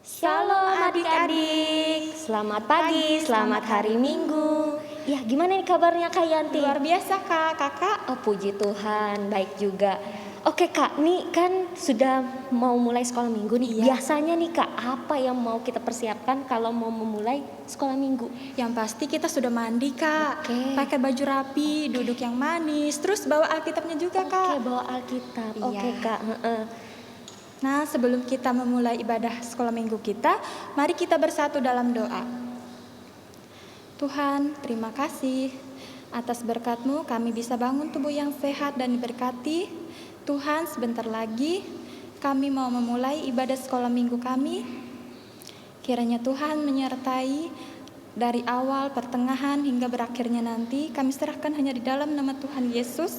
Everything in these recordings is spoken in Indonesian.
Shalom adik-adik. Selamat pagi, selamat hari Minggu. Ya, gimana nih kabarnya Kak Yanti? Luar biasa Kak, kakak. Oh, puji Tuhan, baik juga. Oke Kak, nih kan sudah mau mulai sekolah minggu nih. Iya. Biasanya nih Kak, apa yang mau kita persiapkan kalau mau memulai sekolah minggu? Yang pasti kita sudah mandi Kak. Oke. Pakai baju rapi, duduk yang manis, terus bawa Alkitabnya juga Oke, Kak. bawa Alkitab. Iya. Oke Kak, heeh. Nah, sebelum kita memulai ibadah sekolah minggu kita, mari kita bersatu dalam doa. Tuhan, terima kasih atas berkat-Mu kami bisa bangun tubuh yang sehat dan diberkati. Tuhan, sebentar lagi kami mau memulai ibadah sekolah minggu kami. Kiranya Tuhan menyertai dari awal, pertengahan, hingga berakhirnya nanti. Kami serahkan hanya di dalam nama Tuhan Yesus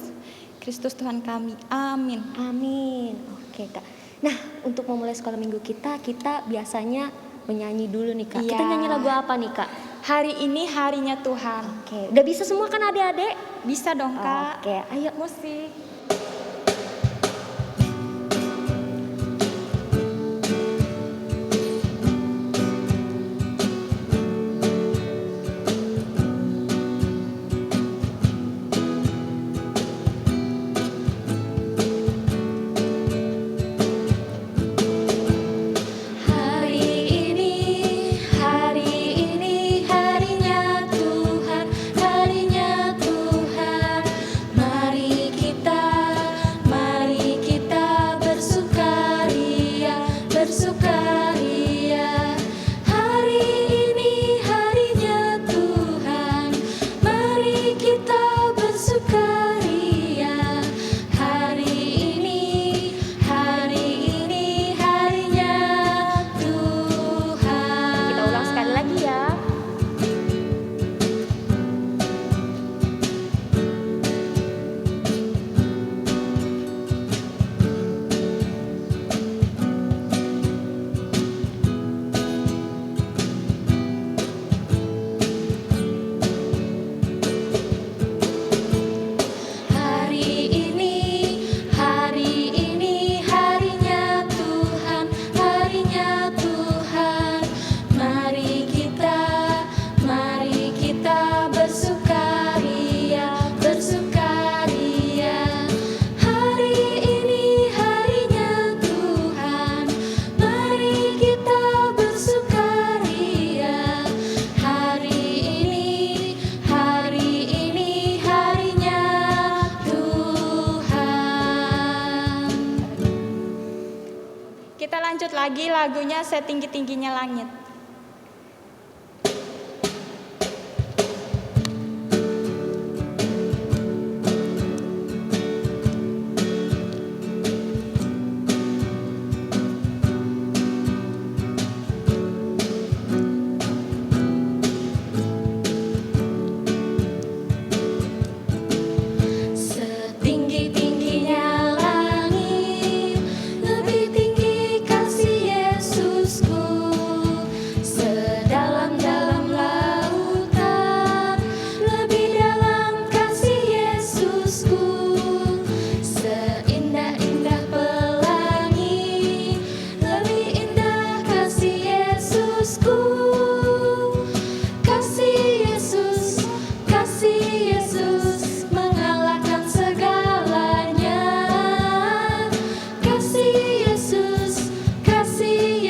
Kristus Tuhan kami. Amin. Amin. Oke Kak. Nah, untuk memulai sekolah minggu kita biasanya menyanyi dulu nih Kak. Iya. Kita nyanyi lagu apa nih Kak? Hari ini harinya Tuhan. Oke, udah bisa semua kan adik-adik? Bisa dong Kak. Oke, ayo musik. Harinya Tuhan, mari kita bersukaria. Hari ini harinya Tuhan, mari kita bersukaria. Hari ini harinya Tuhan. Kita ulang sekali lagi ya. Hari ini harinya Tuhan, mari kita bersukaria. Hari ini harinya Tuhan, mari kita bersukaria. Hari ini harinya Tuhan. Kita lanjut lagi lagunya Setinggi-tingginya Langit. Setinggi-tingginya langit, lebih tinggi kasih Yesusku. Sedalam-dalam lautan, lebih dalam kasih Yesusku. Seindah-indah pelangi, lebih indah kasih Yesusku. Kasih Yesus mengalahkan segalanya. Kasih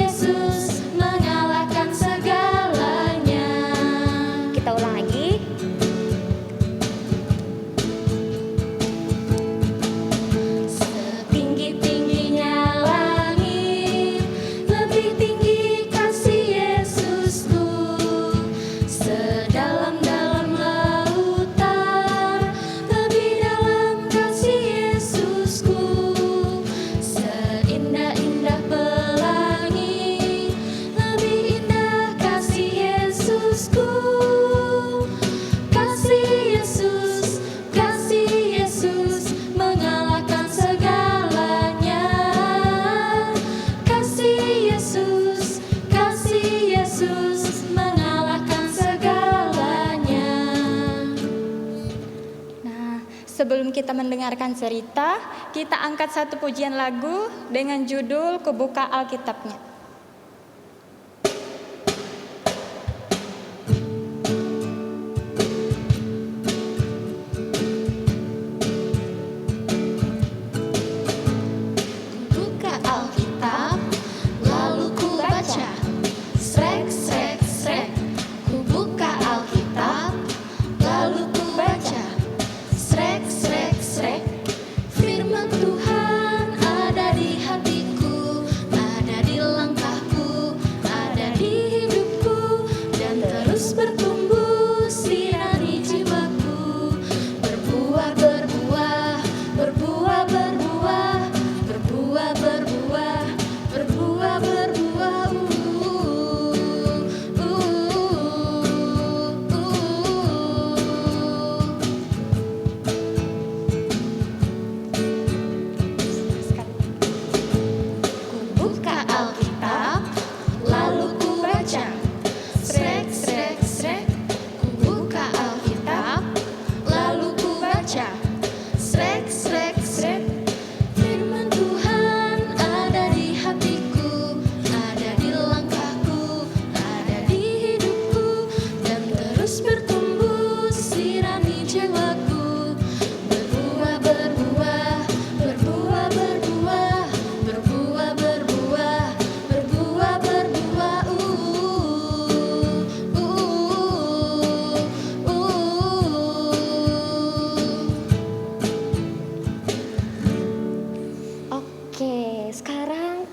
Yesus mengalahkan segalanya. Kita ulang lagi. Setinggi-tingginya langit, lebih tinggi kasih Yesusku. Sedalam-dalam lautan, lebih dalam kasih Yesusku. Seindah-indah pelangi, lebih indah kasih Yesusku. Kasih Yesus mengalahkan segalanya. Kasih Yesus mengalahkan segalanya. Nah, sebelum kita mendengarkan cerita, kita angkat satu pujian lagu dengan judul Kubuka Alkitabnya.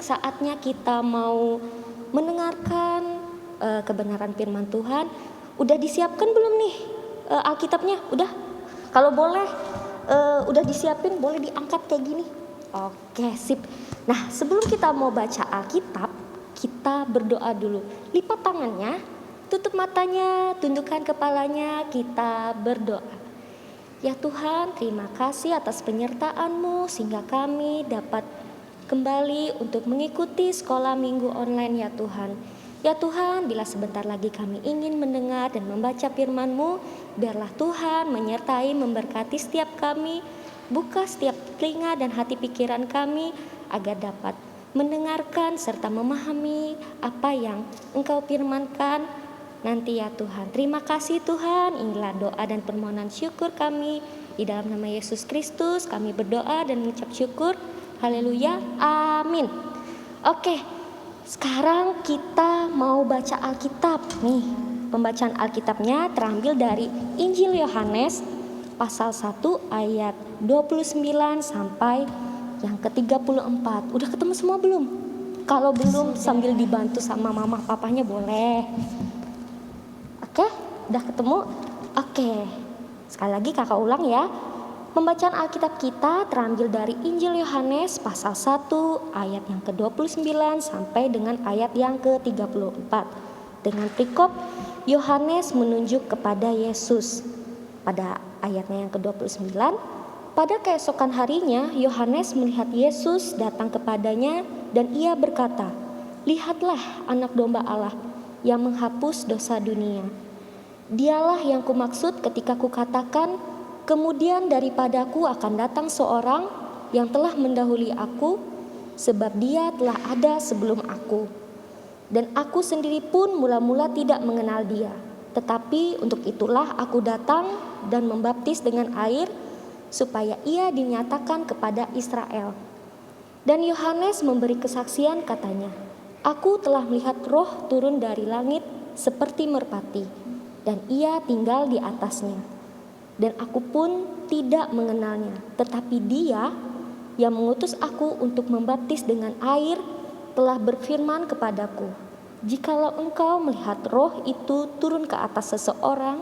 saatnya kita mau mendengarkan kebenaran firman Tuhan. Udah disiapkan belum nih Alkitabnya? Udah? Kalau boleh udah disiapin, boleh diangkat kayak gini. Oke, sip. Nah, sebelum kita mau baca Alkitab, kita berdoa dulu. Lipat tangannya, tutup matanya, tundukkan kepalanya, kita berdoa. Ya Tuhan, terima kasih atas penyertaan-Mu sehingga kami dapat kembali untuk mengikuti sekolah minggu online ya Tuhan. Ya Tuhan, bila sebentar lagi kami ingin mendengar dan membaca firman-Mu, biarlah Tuhan menyertai memberkati setiap kami, buka setiap telinga dan hati pikiran kami agar dapat mendengarkan serta memahami apa yang Engkau firmankan nanti ya Tuhan. Terima kasih Tuhan, inilah doa dan permohonan syukur kami. Di dalam nama Yesus Kristus kami berdoa dan mengucap syukur. Haleluya, amin. Oke, sekarang kita mau baca Alkitab nih. Pembacaan Alkitabnya terambil dari Injil Yohanes pasal 1 ayat 29 sampai yang ke-34. Udah ketemu semua belum? Kalau belum sambil dibantu sama mama papanya boleh. Oke, udah ketemu? Oke, sekali lagi kakak ulang ya. Pembacaan Alkitab kita terambil dari Injil Yohanes pasal 1 ayat yang ke-29 sampai dengan ayat yang ke-34. Dengan perikop Yohanes menunjuk kepada Yesus. Pada ayatnya yang ke-29, pada keesokan harinya Yohanes melihat Yesus datang kepadanya dan ia berkata, "Lihatlah anak domba Allah yang menghapus dosa dunia. Dialah yang kumaksud ketika kukatakan, kemudian daripadaku akan datang seorang yang telah mendahului aku, sebab dia telah ada sebelum aku. Dan aku sendiri pun mula-mula tidak mengenal dia. Tetapi untuk itulah aku datang dan membaptis dengan air, supaya ia dinyatakan kepada Israel." Dan Yohanes memberi kesaksian katanya, "Aku telah melihat Roh turun dari langit seperti merpati, dan ia tinggal di atasnya. Dan aku pun tidak mengenalnya, tetapi dia yang mengutus aku untuk membaptis dengan air telah berfirman kepadaku, jikalau engkau melihat Roh itu turun ke atas seseorang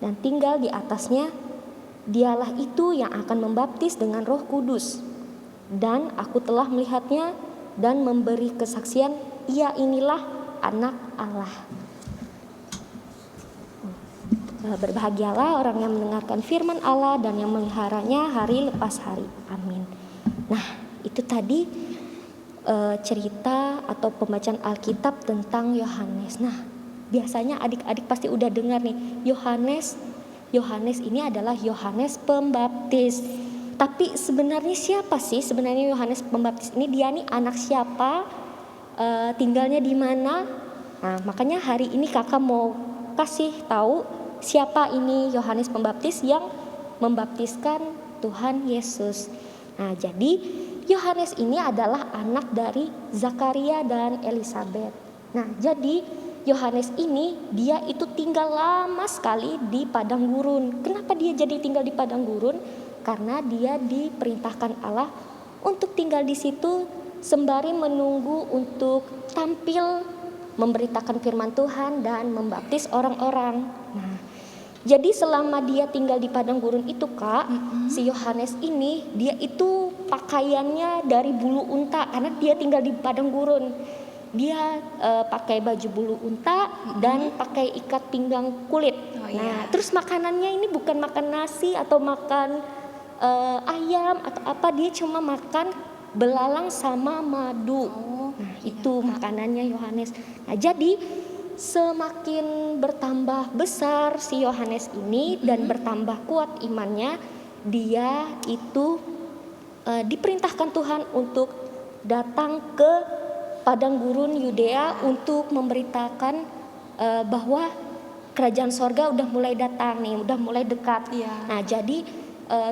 dan tinggal di atasnya, dialah itu yang akan membaptis dengan Roh Kudus. Dan aku telah melihatnya dan memberi kesaksian, ia inilah anak Allah." Berbahagialah orang yang mendengarkan firman Allah dan yang memeliharanya hari lepas hari. Amin. Nah, itu tadi cerita atau pembacaan Alkitab tentang Yohanes. Nah, biasanya adik-adik pasti udah dengar nih, Yohanes ini adalah Yohanes Pembaptis. Tapi sebenarnya siapa sih sebenarnya Yohanes Pembaptis ini? Dia nih anak siapa? Tinggalnya di mana? Nah, makanya hari ini kakak mau kasih tahu siapa ini Yohanes Pembaptis yang membaptiskan Tuhan Yesus. Nah, jadi Yohanes ini adalah anak dari Zakaria dan Elisabet. Nah, jadi Yohanes ini dia itu tinggal lama sekali di padang gurun. Kenapa dia jadi tinggal di padang gurun? Karena dia diperintahkan Allah untuk tinggal di situ sembari menunggu untuk tampil memberitakan firman Tuhan dan membaptis orang-orang. Nah, jadi selama dia tinggal di padang gurun itu kak, si Yohanes ini dia itu pakaiannya dari bulu unta karena dia tinggal di padang gurun. Dia pakai baju bulu unta dan pakai ikat pinggang kulit. Nah, terus makanannya ini bukan makan nasi atau makan ayam atau apa, dia cuma makan belalang sama madu. Nah, itu makanannya Yohanes. Nah, jadi semakin bertambah besar si Yohanes ini dan bertambah kuat imannya, dia itu diperintahkan Tuhan untuk datang ke padang gurun Yudea untuk memberitakan bahwa kerajaan sorga udah mulai datang nih, udah mulai dekat. Nah, jadi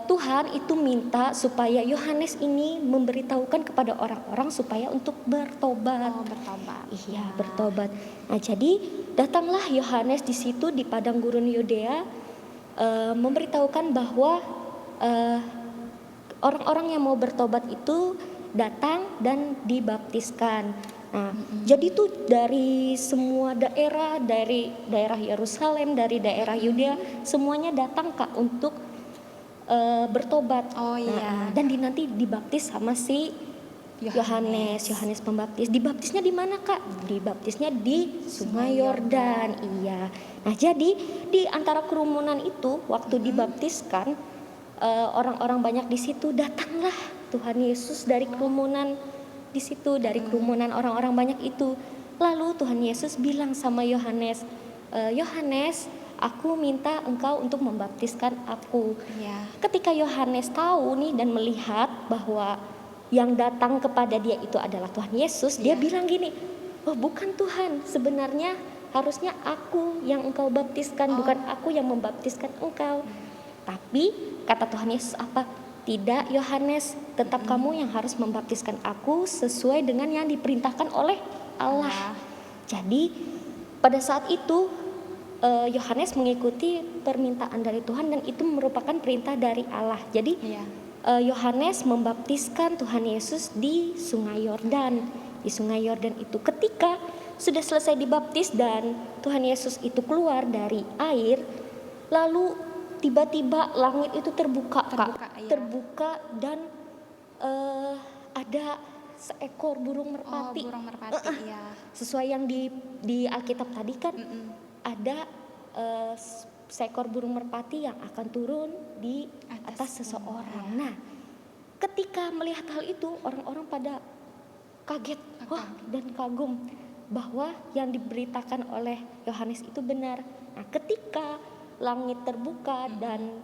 Tuhan itu minta supaya Yohanes ini memberitahukan kepada orang-orang supaya untuk bertobat. Iya, bertobat. Nah, jadi datanglah Yohanes di situ di padang gurun Yudea memberitahukan bahwa orang-orang yang mau bertobat itu datang dan dibaptiskan. Nah, jadi tuh dari semua daerah, dari daerah Yerusalem, dari daerah Yudea, semuanya datang Kak untuk bertobat. Oh iya. Dan nanti dibaptis sama si Yohanes Pembaptis. Dibaptisnya di mana Kak? Dibaptisnya di Sungai Yordan. Iya. Nah, jadi di antara kerumunan itu waktu dibaptiskan, orang-orang banyak di situ, datanglah Tuhan Yesus dari kerumunan di situ, dari kerumunan orang-orang banyak itu. Lalu Tuhan Yesus bilang sama Yohanes, Yohanes, aku minta engkau untuk membaptiskan aku. Iya. Ketika Yohanes tahu nih dan melihat bahwa yang datang kepada dia itu adalah Tuhan Yesus, dia bilang gini, oh bukan Tuhan, sebenarnya harusnya aku yang engkau baptiskan, bukan aku yang membaptiskan engkau. Tapi kata Tuhan Yesus apa? Tidak Yohanes, tetap kamu yang harus membaptiskan aku sesuai dengan yang diperintahkan oleh Allah. Jadi pada saat itu Yohanes mengikuti permintaan dari Tuhan dan itu merupakan perintah dari Allah. Jadi Yohanes membaptiskan Tuhan Yesus di Sungai Yordan. Di Sungai Yordan itu ketika sudah selesai dibaptis dan Tuhan Yesus itu keluar dari air, lalu tiba-tiba langit itu terbuka Kak. Iya. Terbuka dan ada seekor burung merpati. Burung merpati, iya. Sesuai yang di Alkitab tadi kan ada seekor burung merpati yang akan turun di atas seseorang. Nah, ketika melihat hal itu orang-orang pada kaget, dan kagum bahwa yang diberitakan oleh Yohanes itu benar. Nah, ketika langit terbuka dan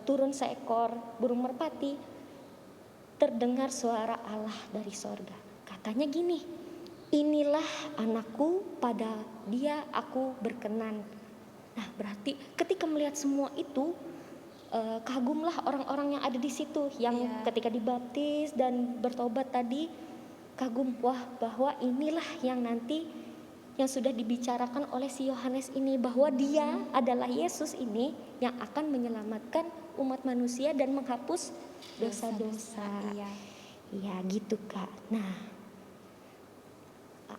turun seekor burung merpati, terdengar suara Allah dari sorga. Katanya gini, inilah anakku, pada dia aku berkenan. Nah, berarti ketika melihat semua itu, kagumlah orang-orang yang ada di situ, yang ketika dibaptis dan bertobat tadi, kagum, wah bahwa inilah yang nanti yang sudah dibicarakan oleh si Yohanes ini, bahwa dia adalah Yesus ini yang akan menyelamatkan umat manusia dan menghapus dosa-dosa. Iya gitu Kak. Nah,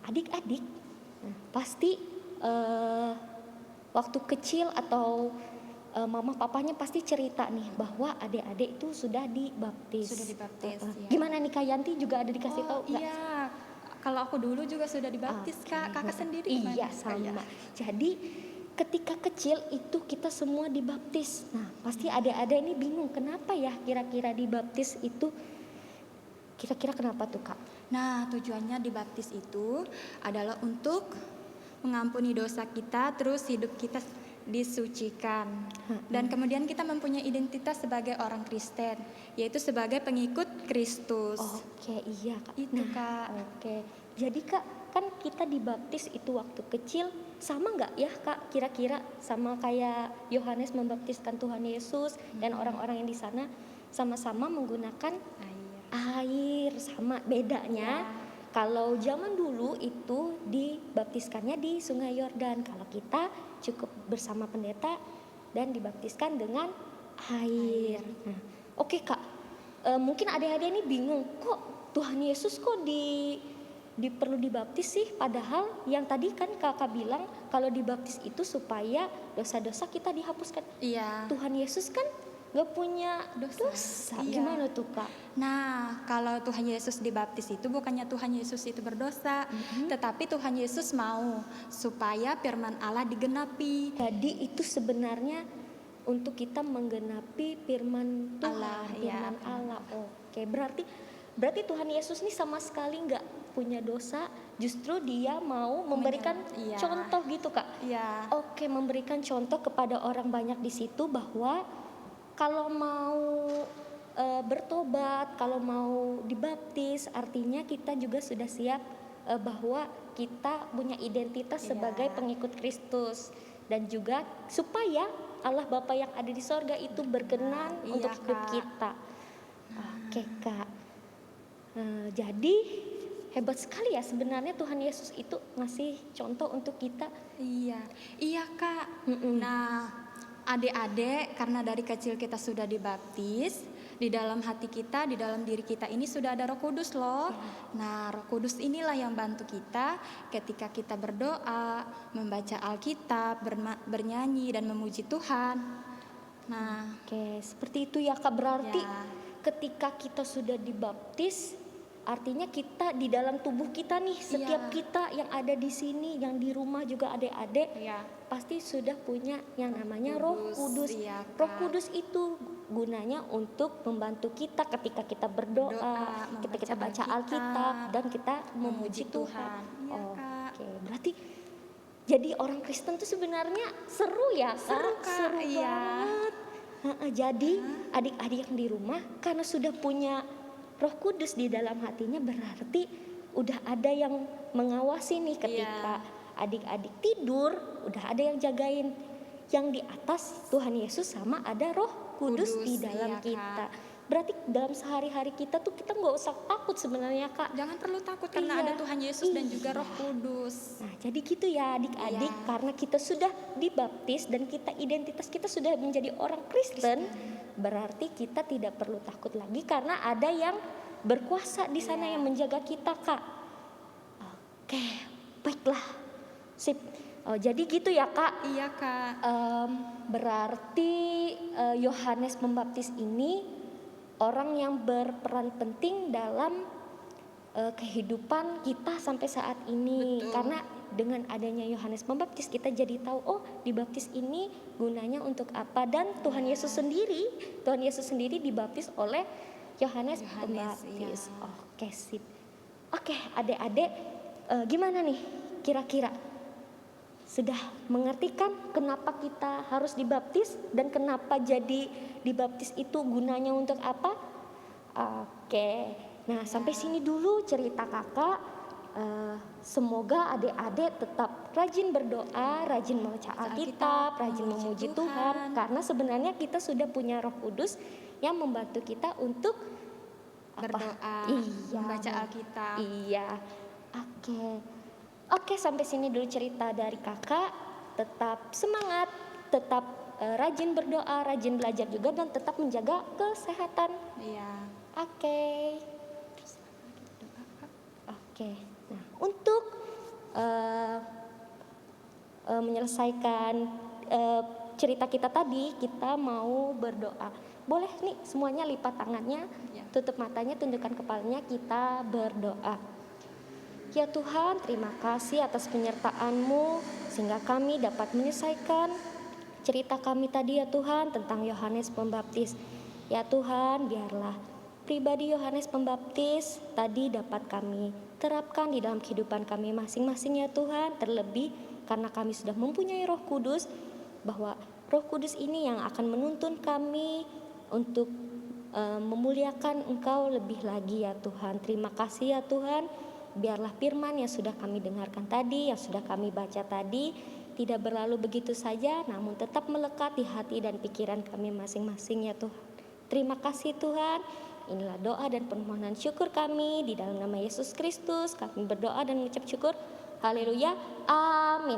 adik-adik pasti waktu kecil atau mama papanya pasti cerita nih bahwa adik-adik itu sudah dibaptis. Ya. Gimana nih Kak Yanti, juga ada dikasih tahu nggak? Iya. Kalau aku dulu juga sudah dibaptis Kak. Kakak sendiri gimana? Iya sama. Jadi ketika kecil itu kita semua dibaptis. Nah, pasti adik-adik ini bingung kenapa ya kira-kira dibaptis itu. Kira-kira kenapa tuh Kak? Nah, tujuannya dibaptis itu adalah untuk mengampuni dosa kita, terus hidup kita disucikan. Dan kemudian kita mempunyai identitas sebagai orang Kristen, yaitu sebagai pengikut Kristus. Oke, iya Kak. Itu Kak. Oke. Jadi Kak, kan kita dibaptis itu waktu kecil, sama nggak ya Kak kira-kira sama kayak Yohanes membaptiskan Tuhan Yesus dan orang-orang yang di sana sama-sama menggunakan air, sama bedanya? Kalau zaman dulu itu dibaptiskannya di Sungai Yordan, kalau kita cukup bersama pendeta dan dibaptiskan dengan air. Nah, oke Kak, mungkin adik-adik ini bingung, kok Tuhan Yesus kok perlu dibaptis sih? Padahal yang tadi kan kakak bilang kalau dibaptis itu supaya dosa-dosa kita dihapuskan. Iya. Tuhan Yesus kan gak punya dosa. Iya. Gimana tuh Kak? Nah, kalau Tuhan Yesus dibaptis itu bukannya Tuhan Yesus itu berdosa, tetapi Tuhan Yesus mau supaya firman Allah digenapi. Jadi itu sebenarnya untuk kita menggenapi firman Tuhan, Allah, firman Allah. Oke, berarti Tuhan Yesus ini sama sekali nggak punya dosa, justru dia mau memberikan contoh gitu Kak. Iya. Oke, memberikan contoh kepada orang banyak di situ bahwa kalau mau bertobat, kalau mau dibaptis, artinya kita juga sudah siap bahwa kita punya identitas sebagai pengikut Kristus, dan juga supaya Allah Bapa yang ada di sorga itu berkenan untuk hidup kita. Oke Kak, jadi hebat sekali ya sebenarnya Tuhan Yesus itu ngasih contoh untuk kita. Iya Kak. Nah, adik-adik karena dari kecil kita sudah dibaptis Di dalam hati kita, di dalam diri kita ini sudah ada Roh Kudus loh. Nah, Roh Kudus inilah yang bantu kita ketika kita berdoa, membaca Alkitab, bernyanyi dan memuji Tuhan. Nah, Oke, seperti itu ya Kak. Berarti Ya. ketika kita sudah dibaptis, artinya kita di dalam tubuh kita nih, setiap Iya. kita yang ada di sini, yang di rumah juga adik-adik, ya, pasti sudah punya yang namanya Roh Kudus, Kudus. iya, Roh Kak. Kudus itu gunanya untuk membantu kita ketika kita berdoa, Berdoa, ketika kita membaca baca Alkitab, Alkitab dan kita memuji memuji Tuhan. Tuhan. Iya, Kak. Oke, berarti jadi orang Kristen tuh sebenarnya seru ya, Kak? Seru, Kak. Seru Iya. banget. Jadi adik-adik yang di rumah karena sudah punya Roh Kudus di dalam hatinya, berarti udah ada yang mengawasi nih ketika adik-adik tidur, udah ada yang jagain. Yang di atas Tuhan Yesus sama ada Roh Kudus Kudus, di dalam iya, Kak. kita. Berarti dalam sehari-hari kita tuh kita nggak usah takut sebenarnya, Kak. Jangan perlu takut karena Iya. ada Tuhan Yesus dan juga Iya. Roh Kudus. Nah, jadi gitu ya adik-adik, Iya. karena kita sudah dibaptis dan kita identitas kita sudah menjadi orang Kristen, berarti kita tidak perlu takut lagi karena ada yang berkuasa di sana Iya. yang menjaga kita, Kak. Oke, baiklah. Sip. Oh, jadi gitu ya, Kak. Iya, Kak. Berarti Yohanes Pembaptis ini orang yang berperan penting dalam kehidupan kita sampai saat ini. Betul. Karena dengan adanya Yohanes Pembaptis kita jadi tahu, oh, dibaptis ini gunanya untuk apa. Dan Tuhan Yesus sendiri dibaptis oleh Yohanes Pembaptis. iya. Oke, sip. Oke, adik-adik, gimana nih kira-kira? Sudah mengerti kan kenapa kita harus dibaptis dan kenapa jadi dibaptis itu gunanya untuk apa? Oke, nah sampai sini dulu cerita kakak. Semoga adik-adik tetap rajin berdoa, rajin membaca Alkitab, rajin memuji Tuhan. Karena sebenarnya kita sudah punya Roh Kudus yang membantu kita untuk apa? Berdoa, Iya, membaca Alkitab. Iya. Oke, sampai sini dulu cerita dari kakak. Tetap semangat, tetap rajin berdoa, rajin belajar juga, dan tetap menjaga kesehatan. Iya. Oke. Oke. Nah, untuk menyelesaikan cerita kita tadi, kita mau berdoa. Boleh nih semuanya lipat tangannya, Ya. tutup matanya, tundukkan kepalanya, kita berdoa. Ya Tuhan, terima kasih atas penyertaan-Mu sehingga kami dapat menyelesaikan cerita kami tadi ya Tuhan tentang Yohanes Pembaptis. Ya Tuhan, biarlah pribadi Yohanes Pembaptis tadi dapat kami terapkan di dalam kehidupan kami masing-masing ya Tuhan. Terlebih karena kami sudah mempunyai Roh Kudus, bahwa Roh Kudus ini yang akan menuntun kami untuk memuliakan Engkau lebih lagi ya Tuhan. Terima kasih ya Tuhan. Biarlah firman yang sudah kami dengarkan tadi, yang sudah kami baca tadi, tidak berlalu begitu saja, namun tetap melekat di hati dan pikiran kami masing-masing ya Tuhan. Terima kasih Tuhan. Inilah doa dan permohonan syukur kami di dalam nama Yesus Kristus. Kami berdoa dan mengucap syukur. Haleluya. Amin.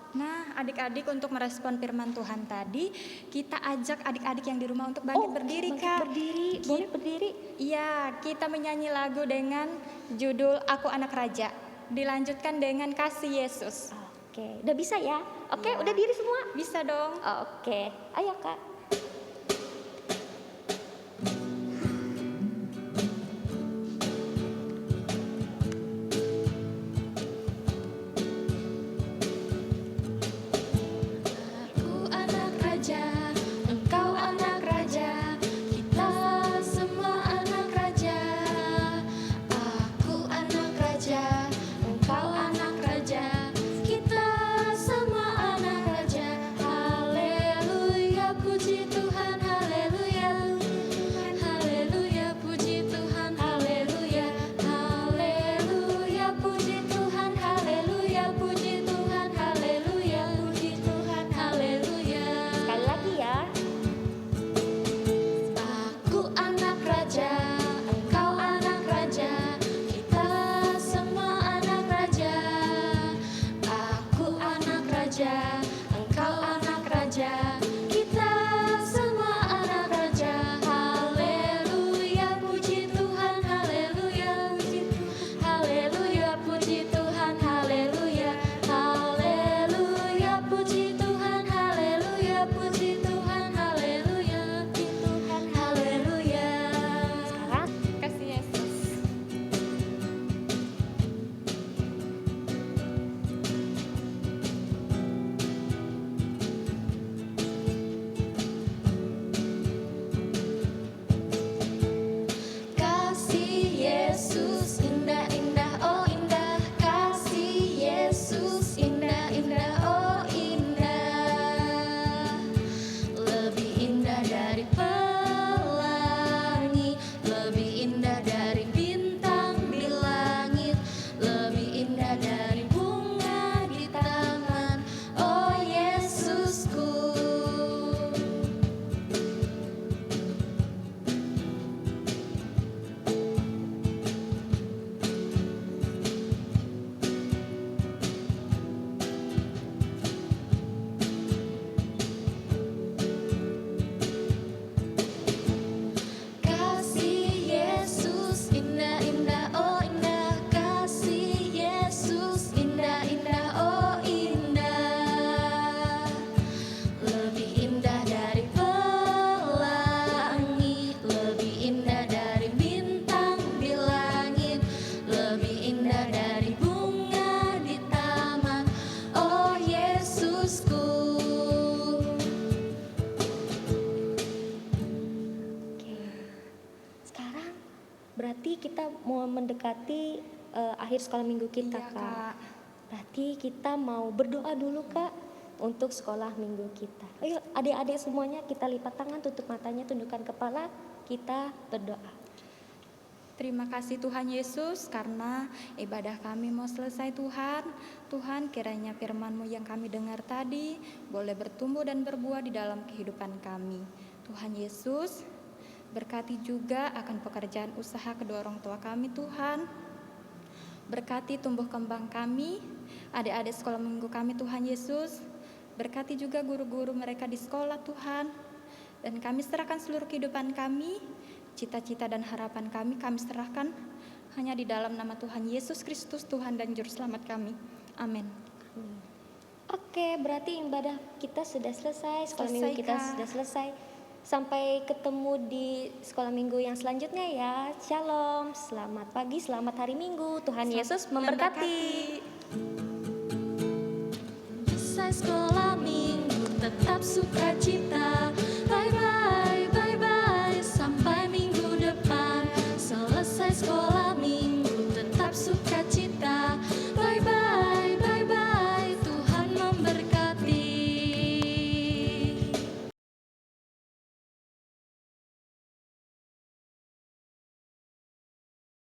Nah, adik-adik, untuk merespon firman Tuhan tadi, kita ajak adik-adik yang di rumah untuk bangkit berdiri, bangkit Kak. berdiri. Boleh berdiri? Iya, kita menyanyi lagu dengan judul Aku Anak Raja. Dilanjutkan dengan Kasih Yesus. Oke, udah bisa ya? Oke, Iya. udah diri semua? Bisa dong. Oke, ayo Kak. Aku anak raja, engkau anak raja, kita semua anak raja. Aku anak raja, engkau anak raja, kita semua anak raja. Haleluya, puji Berarti kita mau mendekati akhir sekolah minggu kita, Iya, Kak. Kak. Berarti kita mau berdoa dulu, Kak, untuk sekolah minggu kita. Ayo adik-adik semuanya, kita lipat tangan, tutup matanya, tundukkan kepala, kita berdoa. Terima kasih Tuhan Yesus karena ibadah kami mau selesai Tuhan. Tuhan, kiranya firman-Mu yang kami dengar tadi boleh bertumbuh dan berbuah di dalam kehidupan kami. Tuhan Yesus, berkati juga akan pekerjaan usaha kedua orang tua kami Tuhan. Berkati tumbuh kembang kami, adik-adik sekolah minggu kami Tuhan Yesus. Berkati juga guru-guru mereka di sekolah Tuhan. Dan kami serahkan seluruh kehidupan kami, cita-cita dan harapan kami serahkan hanya di dalam nama Tuhan Yesus Kristus, Tuhan dan Juru Selamat kami. Amin. Oke, berarti ibadah kita sudah selesai, sekolah minggu Selesai, kita Kak. sudah selesai. Sampai ketemu di sekolah minggu yang selanjutnya ya. Shalom, selamat pagi, selamat hari Minggu. Tuhan Yesus memberkati. Selesai sekolah minggu tetap sukacita. Bye bye.